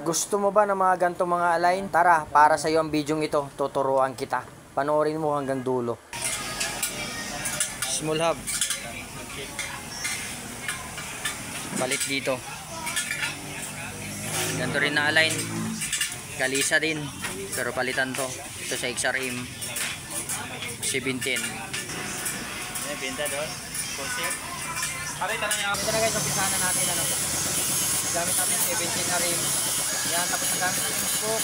Gusto mo ba ng mga ganitong mga align? Tara, para sa iyo ang video ito, tuturuan kita. Panoorin mo hanggang dulo. Small hub. Palit dito. Ganito rin na align. Kalisa din. Pero palitan to. Ito sa XRM 17. Benta doon. Concept. Ito na guys, umpisahan na natin ano. Gamit natin 17 na rim. Yan, tapos ang gamit natin spoke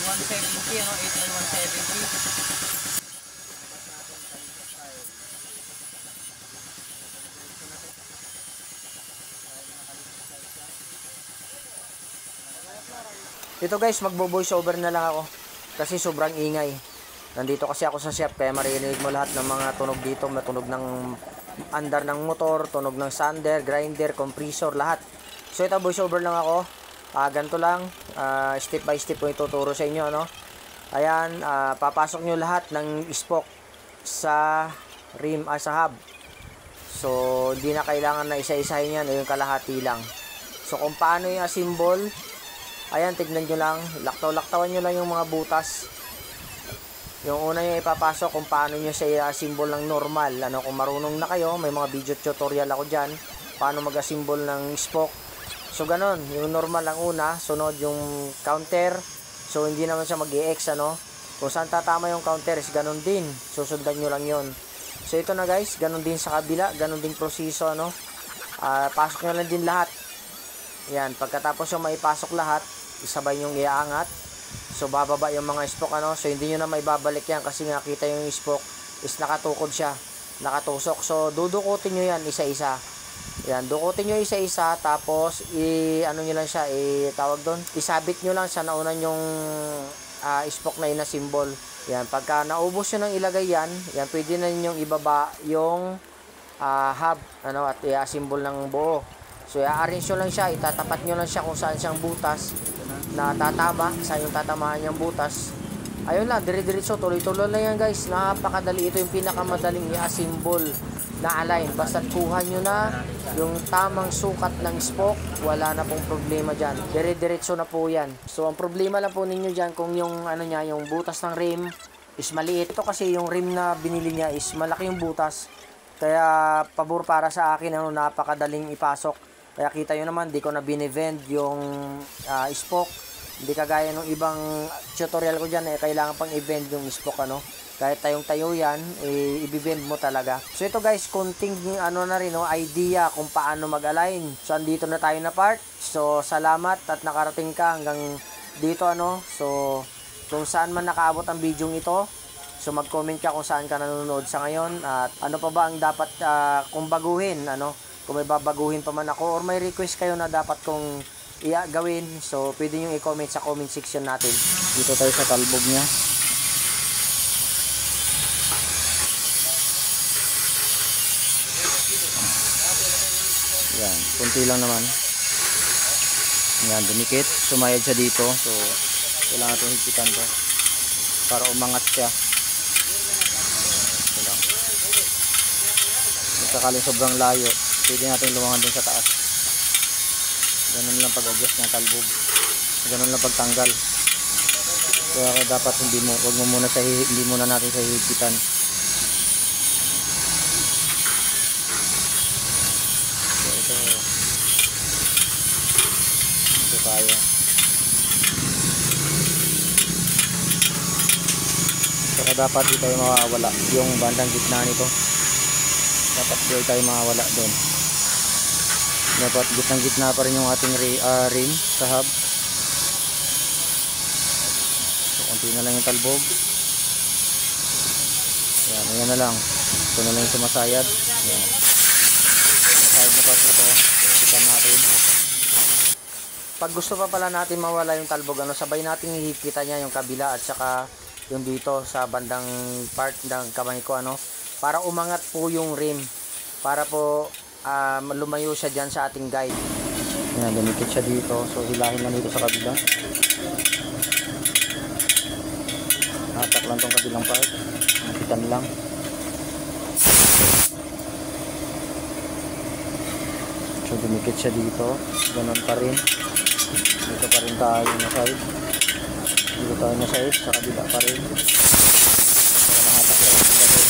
170, ano, 8 na 170. Ito guys, magbo-voice over na lang ako kasi sobrang ingay. Nandito kasi ako sa shop kaya maririnig mo lahat ng mga tunog dito, matunog ng andar ng motor, tunog ng sander, grinder, compressor, lahat. So ito voice over lang ako. Ganito lang, step by step po ituturo sa inyo, ano. Ayan, papasok nyo lahat ng spoke sa rim, sa hub. So hindi na kailangan na isa-isahin yan, yung kalahati lang. So kung paano yung assemble, ayan, tignan nyo lang, laktawan nyo lang yung mga butas. Yung una nyo ipapasok kung paano nyo siya i-assemble ng normal. Ano, kung marunong na kayo, may mga video tutorial ako dyan, paano mag-assemble ng spoke. So ganon, yung normal lang una, sunod yung counter. So hindi naman siya mag-i-X, ano. Kung saan tatama yung counter is ganon din, susundan nyo lang yon. So ito na guys, ganon din sa kabila, ganon din proseso, ano. Pasok nyo lang din lahat. Yan, pagkatapos yung maipasok lahat, isabay yung iaangat. So bababa yung mga spoke, ano. So hindi nyo na maibabalik yan kasi nakita yung spoke is nakatukod siya, nakatusok. So dudukutin nyo yan isa-isa. Yan, dukutin nyo isa-isa, tapos ano nyo lang siya, tawag doon, isabit nyo lang sa naunan yung spoke na ina-symbol. Yan, pagka naubos nyo nang ilagay yan, yan, pwede na ninyong ibaba yung hub, ano, at i-assemble ng buo. So i-arrange nyo lang siya, itatapat nyo lang siya kung saan siyang butas na tatama, saan yung tatamaan niyang butas. Ayun lang, dire-diretso, tuloy-tuloy lang yan guys. Napakadali, ito yung pinakamadaling i-assemble na align. Basta kuha nyo na yung tamang sukat ng spoke, wala na pong problema dyan. Dire-diretso na po yan. So ang problema lang po ninyo dyan kung yung ano niya, yung butas ng rim is maliit. Ito kasi yung rim na binili niya is malaki yung butas. Kaya pabor para sa akin, ano, napakadaling ipasok. Kaya kita nyo naman, di ko na binivend yung spoke. Hindi kagaya ng ibang tutorial ko dyan, kailangan pang i-bend yung spoke, ano. Kahit tayong-tayo yan, i-bend mo talaga. So ito guys, konting ano na rin, no, idea kung paano mag-align. So andito na tayo na part. So salamat at nakarating ka hanggang dito, ano. So kung saan man nakaabot ang video ito, so mag-comment ka kung saan ka nanonood sa ngayon. At ano pa ba ang dapat kung baguhin, ano. Kung may babaguhin pa man ako or may request kayo na dapat kong gawin, so pwede nyo i-comment sa comment section natin. Dito tayo sa talbog niya. Yan, kunti lang naman. Yan, dumikit, sumayad siya dito. So kailangan itong higpitan to para umangat siya. Ito lang. Kung sakaling sobrang layo, pwede natin lumangan dun sa taas. Ganun lang pag-adjust ng talbog. Ganun lang pagtanggal. Kaya dapat hindi muna natin sa hihigpitan. So ito tayo. Saka dapat di tayo mawawala yung bandang gitna nito. Dapat di tayo mawawala doon. Dapat gitna pa rin yung ating rim sa hub. So konti na lang yung talbog. Yan, ayan na lang. Ito na lang yung sumasayad. Yan. Sumasayad na pa ito. Ikan natin. Pag gusto pa pala natin mawala yung talbog, ano, sabay natin hihigpitan niya yung kabila at saka yung dito sa bandang part ng kamay ko, ano, para umangat po yung rim. Para po lumayo siya dyan sa ating guide. Ayan, dumikit siya dito. So hilahin lang dito sa kabila. Hatak lang tong kabilang part. Nakitan lang. So dumikit siya dito. Ganon pa rin. Dito pa tayo na side. Dito tayo na side, sa kabila pa rin. Para mahatak lang yung gagawin.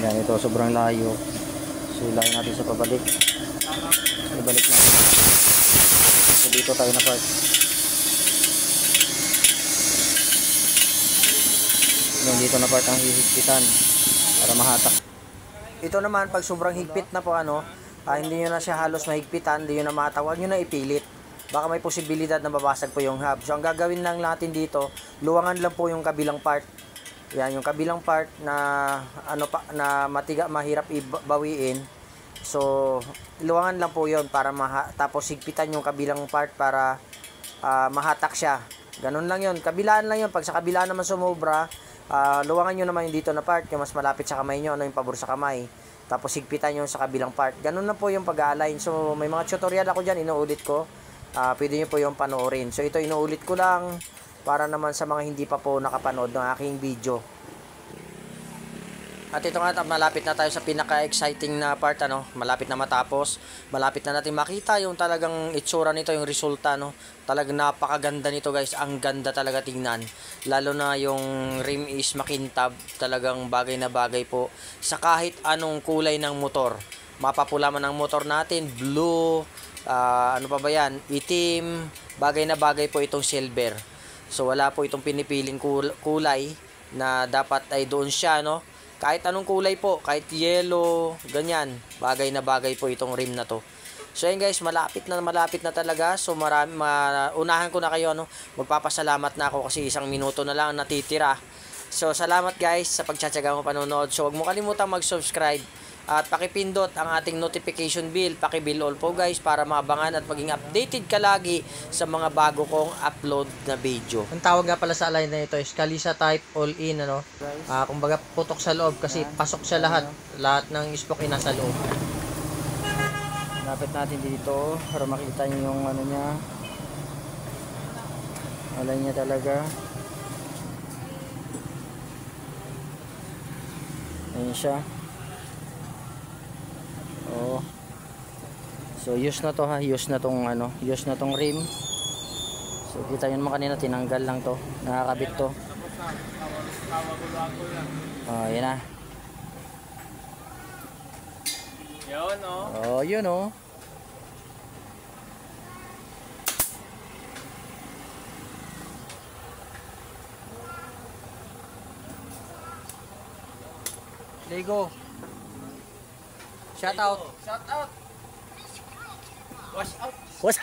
Yan, ito sobrang layo. So ilayin natin sa pabalik. Ibalik natin. So dito tayo na part. Yung dito na part ang hihigpitan para mahatak. Ito naman pag sobrang higpit na po hindi nyo na siya halos mahigpitan, hindi nyo na mahatak, huwag nyo na ipilit. Baka may posibilidad na babasag po yung hub. So ang gagawin lang natin dito, luwangan lang po yung kabilang part. Yan, yung kabilang part na na mahirap ibawiin. So luwangan lang po 'yon para tapos higpitan yung kabilang part para mahatak siya. Ganun lang 'yon. Kabilaan lang 'yon. Pag sa kabilaan naman sumobra, luwangan nyo naman yung dito na part, yung mas malapit sa kamay nyo, yung pabor sa kamay. Tapos higpitan nyo sa kabilang part. Ganun na po yung pag-align. So may mga tutorial ako dyan, inuulit ko. Pwede nyo po yung panoorin. So ito inuulit ko lang para naman sa mga hindi pa po nakapanood ng aking video. At ito nga, malapit na tayo sa pinaka-exciting na part, malapit na matapos. Malapit na natin makita yung talagang itsura nito, yung resulta, Talagang napakaganda nito, guys. Ang ganda talaga tingnan. Lalo na yung rim is makintab, talagang bagay na bagay po sa kahit anong kulay ng motor. Mapapula man ang motor natin, blue, ano pa ba yan? Itim, bagay na bagay po itong silver. So wala po itong pinipiling kulay na dapat ay doon siya, Kahit anong kulay po, kahit yellow, ganyan. Bagay na bagay po itong rim na to. So ayun guys, malapit na talaga. So unahan ko na kayo, magpapasalamat na ako kasi 1 minuto na lang natitira. So salamat guys sa pagtsatsaga mo panonood. So huwag mo kalimutang mag-subscribe at pakipindot ang ating notification bell. Paki-bell all po guys para maabangan at maging updated ka lagi sa mga bago kong upload na video. Ang tawag nga pala sa align na ito is Kalisa type all in, kumbaga putok sa loob kasi pasok siya lahat ng spoke ay nasa loob. Lapit natin dito para makita niyo yung niya. Align niya talaga. Ayan siya. Oh. So use na to use na tong rim. So kita niyo naman kanina tinanggal lang to, nakakabit to. Yan na. Yun Lego. Shout out. Shout out. Wash out. What's